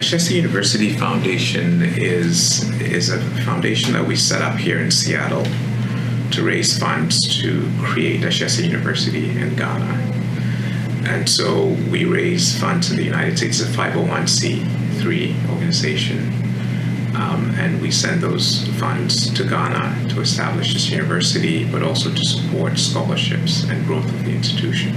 Ashesi University Foundation is a foundation that we set up here in Seattle to raise funds to create Ashesi University in Ghana. And so we raise funds in the United States, a 501c3 organization, and we send those funds to Ghana to establish this university, but also to support scholarships and growth of the institution.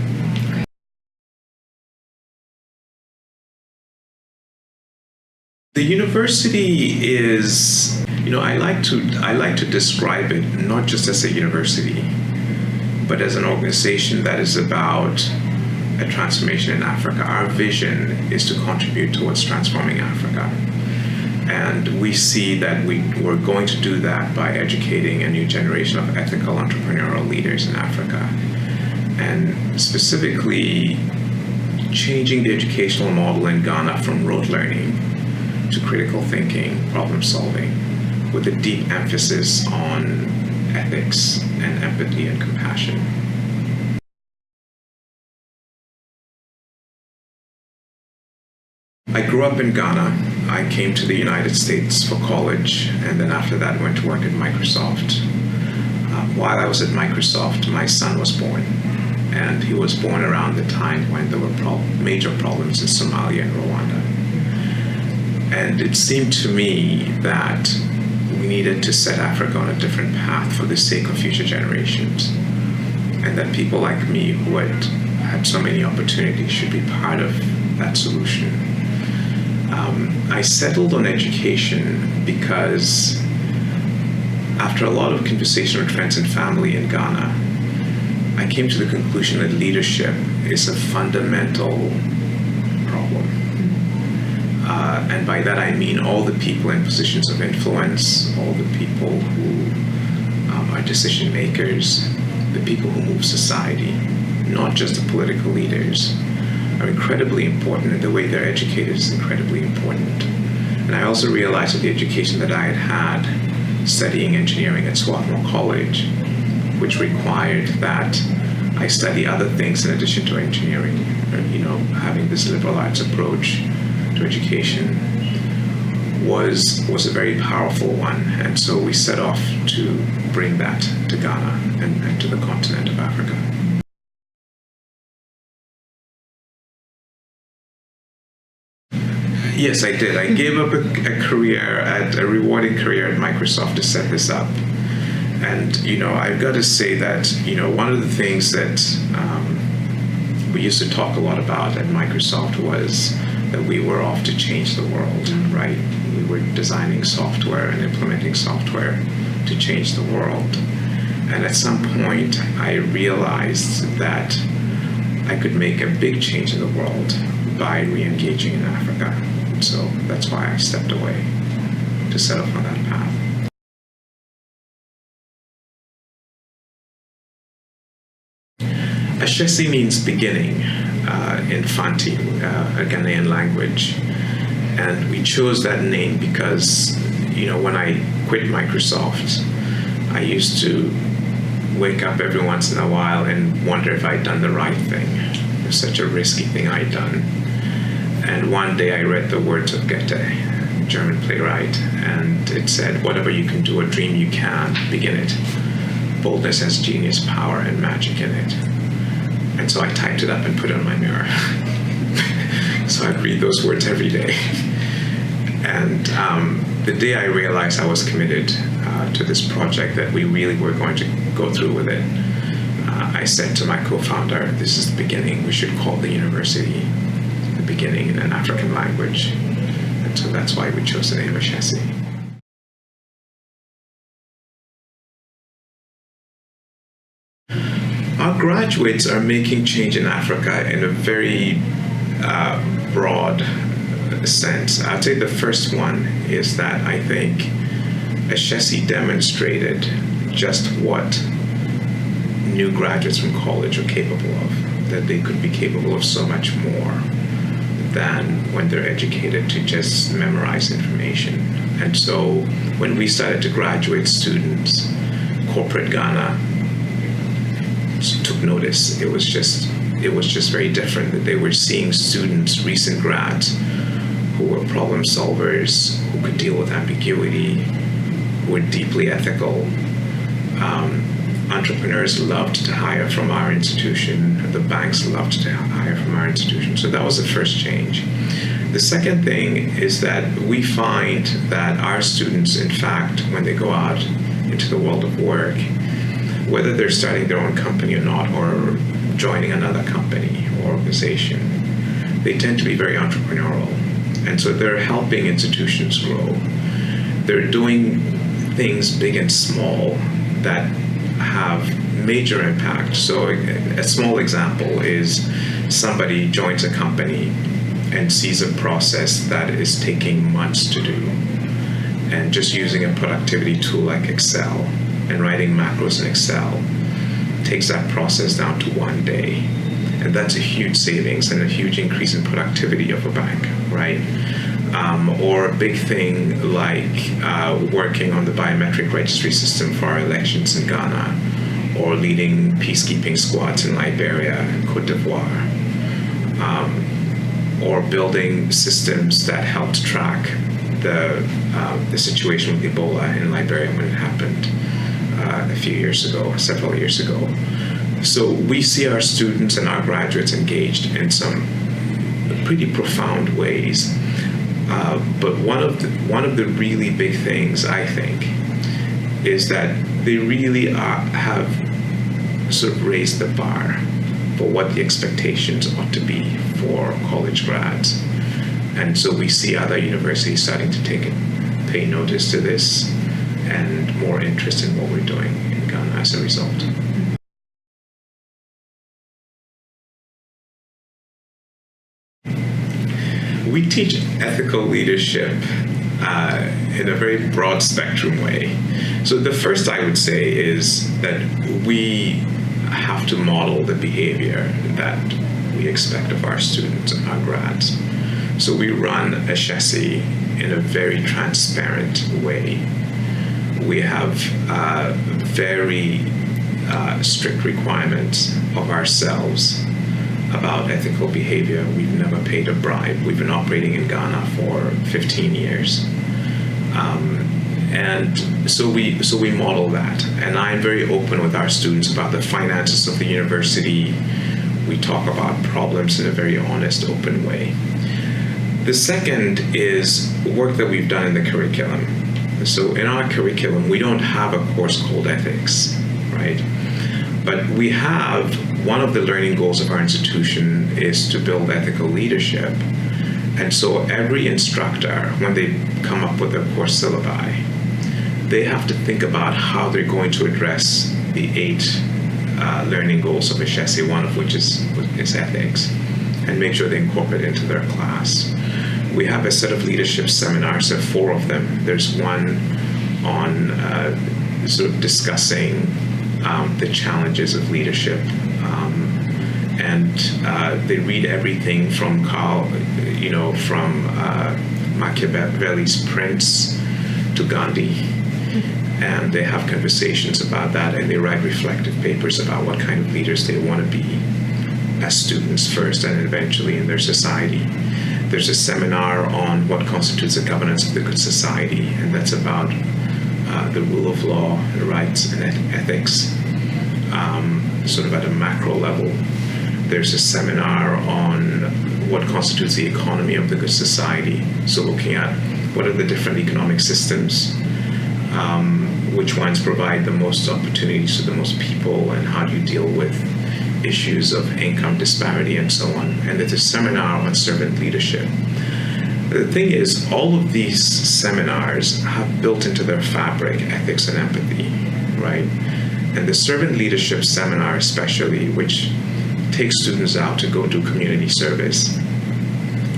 The university is, I like to describe it not just as a university, but as an organization that is about a transformation in Africa. Our vision is to contribute towards transforming Africa. And we see that we're going to do that by educating a new generation of ethical entrepreneurial leaders in Africa. And specifically, changing the educational model in Ghana from rote learning to critical thinking, problem solving, with a deep emphasis on ethics and empathy and compassion. I grew up in Ghana. I came to the United States for college, and then after that went to work at Microsoft. While I was at Microsoft, my son was born, and he was born around the time when there were major problems in Somalia and Rwanda. And it seemed to me that we needed to set Africa on a different path for the sake of future generations, and that people like me who had so many opportunities should be part of that solution. I settled on education because after a lot of conversation with friends and family in Ghana, I came to the conclusion that leadership is a fundamental problem. And by that I mean all the people in positions of influence, all the people who are decision makers, the people who move society, not just the political leaders, are incredibly important, and the way they're educated is incredibly important. And I also realized that the education that I had studying engineering at Swarthmore College, which required that I study other things in addition to engineering, having this liberal arts approach to education was a very powerful one. And so we set off to bring that to Ghana and to the continent of Africa. Yes, I did. I gave up a rewarding career at Microsoft to set this up. And, I've got to say that, one of the things that we used to talk a lot about at Microsoft was that we were off to change the world, right? We were designing software and implementing software to change the world. And at some point, I realized that I could make a big change in the world by re-engaging in Africa. So that's why I stepped away to set off on that path. Ashesi means beginning in Fanti, a Ghanaian language. And we chose that name because, when I quit Microsoft, I used to wake up every once in a while and wonder if I'd done the right thing. It was such a risky thing I'd done. And one day I read the words of Goethe, a German playwright, and it said, "Whatever you can do or dream you can, begin it. Boldness has genius, power, and magic in it." And so I typed it up and put it on my mirror. So I'd read those words every day. And the day I realized I was committed to this project, that we really were going to go through with it, I said to my co-founder, "This is the beginning. We should call the university the beginning in an African language." And so that's why we chose the name Ashesi. Our graduates are making change in Africa in a very broad sense. I'd say the first one is that I think Ashesi demonstrated just what new graduates from college are capable of, that they could be capable of so much more than when they're educated to just memorize information. And so when we started to graduate students, corporate Ghana took notice. It was just very different, that they were seeing students, recent grads, who were problem solvers, who could deal with ambiguity, who were deeply ethical. Entrepreneurs loved to hire from our institution. The banks loved to hire from our institution. So that was the first change. The second thing is that we find that our students, in fact, when they go out into the world of work, whether they're starting their own company or not, or joining another company or organization, they tend to be very entrepreneurial. And so they're helping institutions grow. They're doing things big and small that have major impact. So a small example is somebody joins a company and sees a process that is taking months to do, and just using a productivity tool like Excel and writing macros in Excel takes that process down to 1 day. And that's a huge savings and a huge increase in productivity of a bank, right? Or a big thing like working on the biometric registry system for our elections in Ghana, or leading peacekeeping squads in Liberia and Cote d'Ivoire, or building systems that helped track the situation with Ebola in Liberia when it happened several years ago. So we see our students and our graduates engaged in some pretty profound ways. But one of the really big things, I think, is that they really have sort of raised the bar for what the expectations ought to be for college grads. And so we see other universities starting to pay notice to this, and more interest in what we're doing in Ghana as a result. We teach ethical leadership in a very broad spectrum way. So the first I would say is that we have to model the behavior that we expect of our students and our grads. So we run Ashesi in a very transparent way. We have very strict requirements of ourselves about ethical behavior. We've never paid a bribe. We've been operating in Ghana for 15 years. And so we model that. And I'm very open with our students about the finances of the university. We talk about problems in a very honest, open way. The second is work that we've done in the curriculum. So in our curriculum, we don't have a course called ethics, right? But we have, one of the learning goals of our institution is to build ethical leadership. And so every instructor, when they come up with a course syllabi, they have to think about how they're going to address the 8 learning goals of Ashesi, one of which is ethics, and make sure they incorporate it into their class. We have a set of leadership seminars, there are 4 of them. There's one on sort of discussing the challenges of leadership. And they read everything from Machiavelli's Prince to Gandhi. And they have conversations about that, and they write reflective papers about what kind of leaders they want to be as students first, and eventually in their society. There's a seminar on what constitutes the governance of the good society, and that's about the rule of law, rights, and ethics, sort of at a macro level. There's a seminar on what constitutes the economy of the good society, so looking at what are the different economic systems, which ones provide the most opportunities to the most people, and how do you deal with issues of income disparity and so on. And there's a seminar on servant leadership. The thing is, all of these seminars have built into their fabric ethics and empathy, right? And the servant leadership seminar especially, which takes students out to go do community service,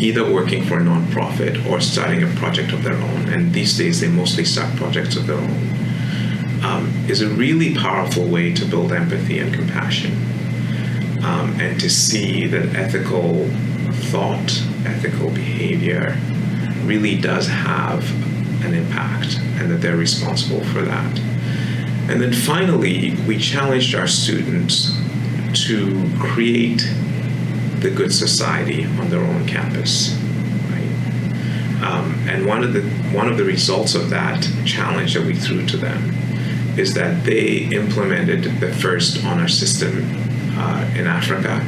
either working for a nonprofit or starting a project of their own, and these days they mostly start projects of their own, is a really powerful way to build empathy and compassion, and to see that ethical thought, ethical behavior really does have an impact, and that they're responsible for that. And then finally, we challenged our students to create the good society on their own campus, right? And one of the results of that challenge that we threw to them is that they implemented the first honor system in Africa,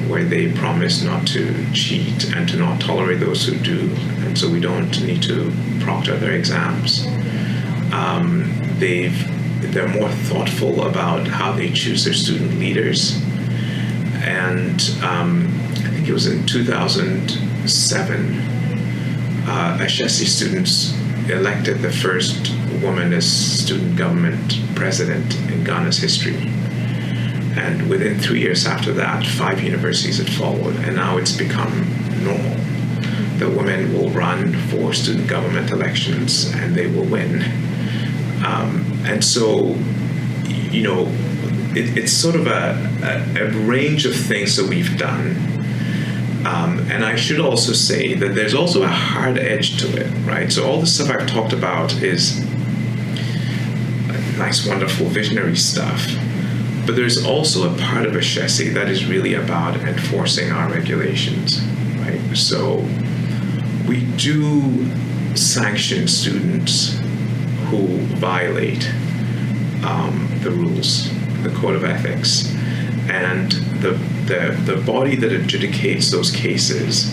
where they promised not to cheat and to not tolerate those who do, and so we don't need to proctor their exams. They're more thoughtful about how they choose their student leaders, and I think it was in 2007, Ashesi students elected the first woman as student government president in Ghana's history. And within 3 years after that, 5 universities had followed, and now it's become normal that women will run for student government elections and they will win. And so, you know, it's sort of a range of things that we've done. And I should also say that there's also a hard edge to it, right? So all the stuff I've talked about is nice, wonderful, visionary stuff. But there's also a part of Ashesi that is really about enforcing our regulations, right? So we do sanction students who violate the rules, the code of ethics, and the body that adjudicates those cases,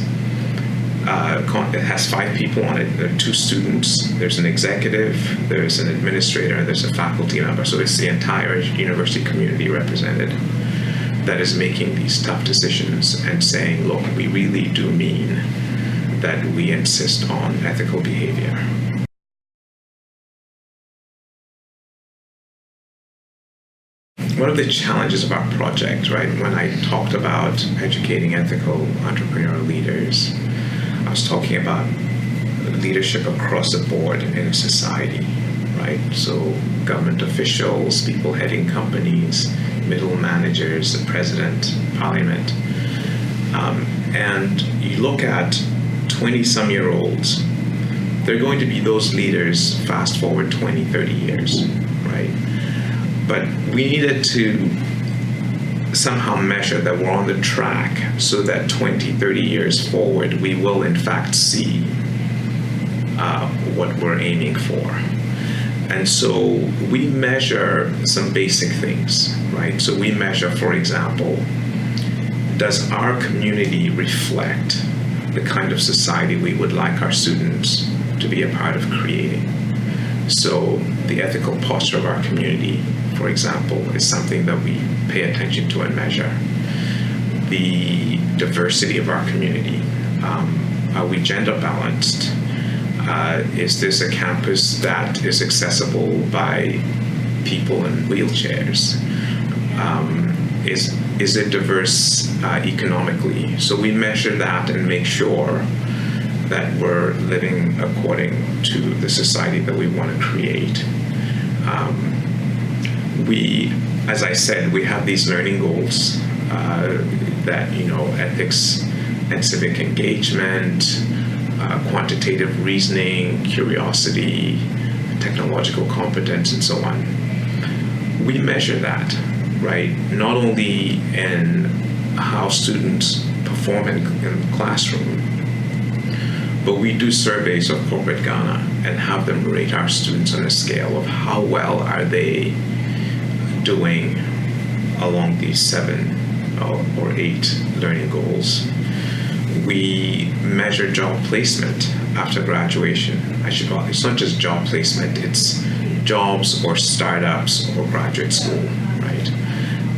it has 5 people on it. There are 2 students, there's an executive, there's an administrator, and there's a faculty member. So it's the entire university community represented that is making these tough decisions and saying, look, we really do mean that we insist on ethical behavior. One of the challenges of our project, right, when I talked about educating ethical entrepreneurial leaders, I was talking about leadership across the board in a society, right? So government officials, people heading companies, middle managers, the president, parliament. And you look at 20-some-year-olds, they're going to be those leaders fast forward 20, 30 years, right? But we needed to somehow measure that we're on the track so that 20, 30 years forward, we will in fact see what we're aiming for. And so we measure some basic things, right? So we measure, for example, does our community reflect the kind of society we would like our students to be a part of creating? So the ethical posture of our community, for example, is something that we pay attention to and measure. The diversity of our community. Are we gender balanced? Is this a campus that is accessible by people in wheelchairs? Is it diverse economically? So we measure that and make sure that we're living according to the society that we want to create. We, as I said, we have these learning goals that, you know, ethics and civic engagement, quantitative reasoning, curiosity, technological competence, and so on. We measure that, right? Not only in how students perform in the classroom, but we do surveys of corporate Ghana and have them rate our students on a scale of how well are they doing along these 7 or 8 learning goals. We measure job placement after graduation. It's not just job placement, it's jobs or startups or graduate school, right?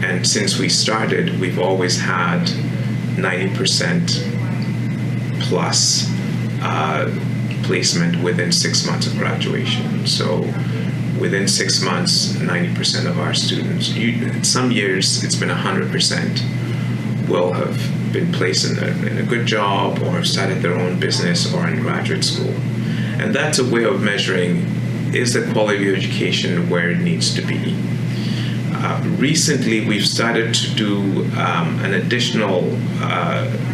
And since we started, we've always had 90% plus placement within 6 months of graduation. So within 6 months, 90% of our students, some years it's been 100%, will have been placed in a good job or have started their own business or in graduate school. And that's a way of measuring, is the quality of education where it needs to be? Recently, we've started to do an additional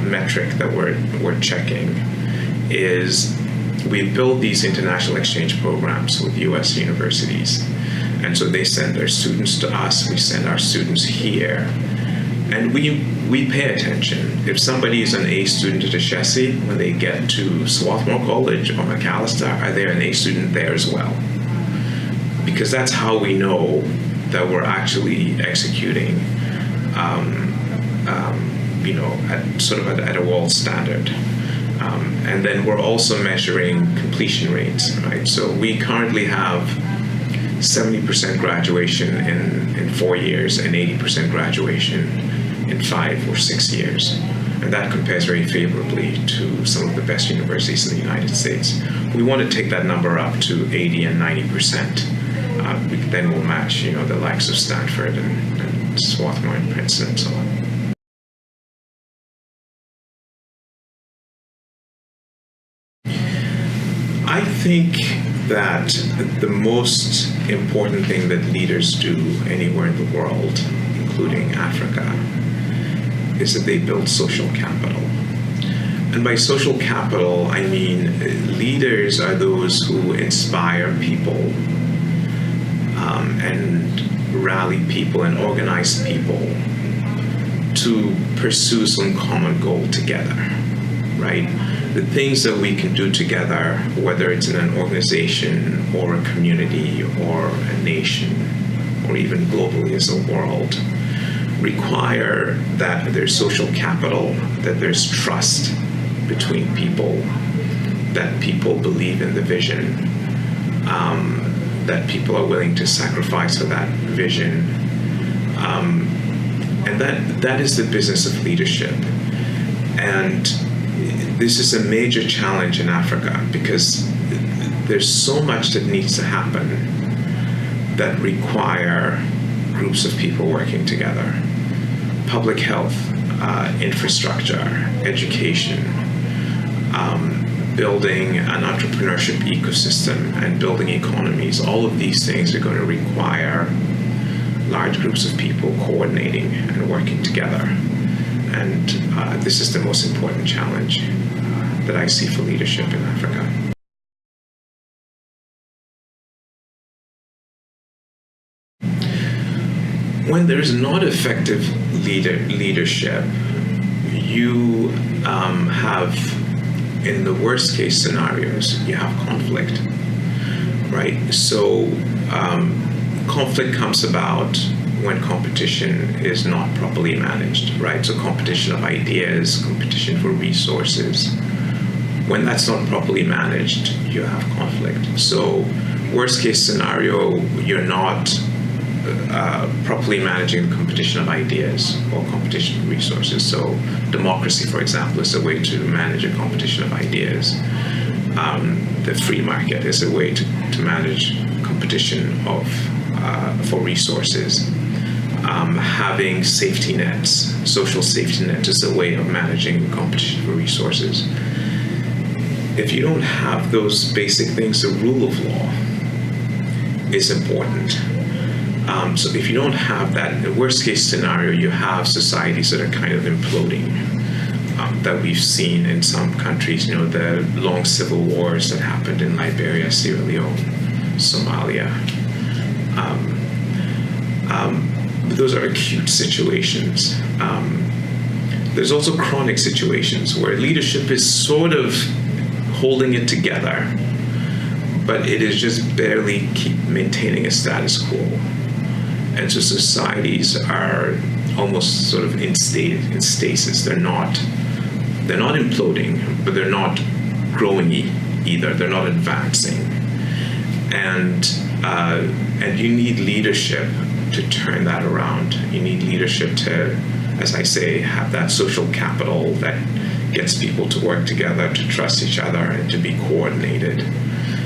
metric that we're checking is we've built these international exchange programs with U.S. universities. And so they send their students to us, we send our students here, And we pay attention. If somebody is an A student at Ashesi, when they get to Swarthmore College or McAllister, are they an A student there as well? Because that's how we know that we're actually executing, at a world standard. And then we're also measuring completion rates, right? So we currently have 70% graduation in 4 years and 80% graduation in 5 or 6 years. And that compares very favorably to some of the best universities in the United States. We want to take that number up to 80 and 90%. Then we'll match, the likes of Stanford and Swarthmore and Princeton and so on. I think that the most important thing that leaders do anywhere in the world, including Africa, is that they build social capital. And by social capital, I mean leaders are those who inspire people and rally people and organize people to pursue some common goal together, right? The things that we can do together, whether it's in an organization or a community or a nation or even globally as a world, require that there's social capital, that there's trust between people, that people believe in the vision, that people are willing to sacrifice for that vision. And that is the business of leadership. And this is a major challenge in Africa because there's so much that needs to happen that require groups of people working together. Public health, infrastructure, education, building an entrepreneurship ecosystem and building economies. All of these things are going to require large groups of people coordinating and working together. And this is the most important challenge that I see for leadership in Africa. When there's not effective leadership, you have, in the worst case scenarios, you have conflict, right? So conflict comes about when competition is not properly managed, right? So competition of ideas, competition for resources. When that's not properly managed, you have conflict. So worst case scenario, you're not properly managing the competition of ideas or competition of resources. So democracy, for example, is a way to manage a competition of ideas. The free market is a way to manage competition for resources. Having safety nets, social safety nets, is a way of managing competition for resources. If you don't have those basic things, the rule of law is important. So if you don't have that, in the worst case scenario, you have societies that are kind of imploding, that we've seen in some countries, the long civil wars that happened in Liberia, Sierra Leone, Somalia. Those are acute situations. There's also chronic situations where leadership is sort of holding it together, but it is just barely keep maintaining a status quo. And so societies are almost sort of in stasis. They're not imploding, but they're not growing either. They're not advancing. And you need leadership to turn that around. You need leadership to, as I say, have that social capital that gets people to work together, to trust each other, and to be coordinated.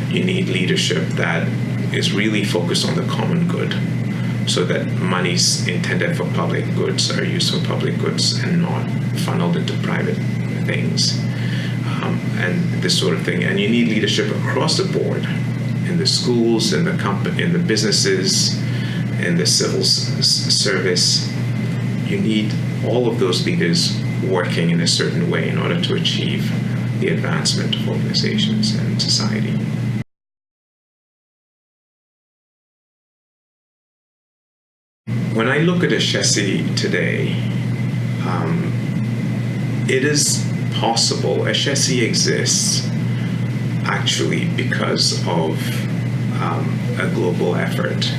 You need leadership that is really focused on the common good, so that monies intended for public goods are used for public goods and not funneled into private things, and this sort of thing. And you need leadership across the board, in the schools, in the businesses, in the civil service. You need all of those leaders working in a certain way in order to achieve the advancement of organizations and society. When I look at Ashesi today, it is possible. Ashesi exists actually because of a global effort.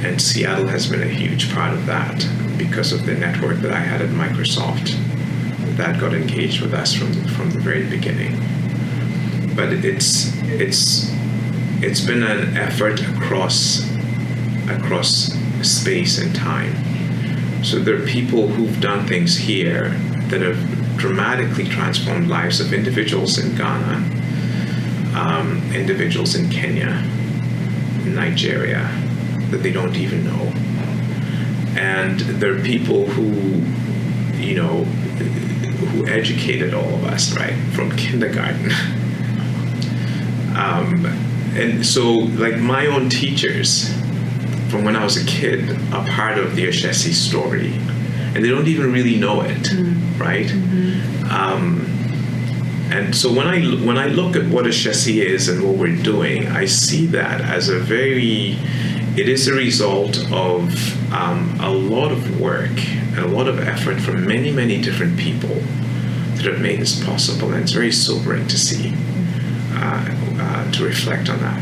And Seattle has been a huge part of that because of the network that I had at Microsoft that got engaged with us from the very beginning. But it's been an effort across space and time. So there are people who've done things here that have dramatically transformed lives of individuals in Ghana, individuals in Kenya, Nigeria, that they don't even know. And there are people who educated all of us, right, from kindergarten. And so, like, my own teachers from when I was a kid are part of the Ashesi story, and they don't even really know it, right? And so when I look at what Ashesi is and what we're doing, I see that as it is a result of a lot of work and a lot of effort from many, many different people that have made this possible, and it's very sobering to see, to reflect on that.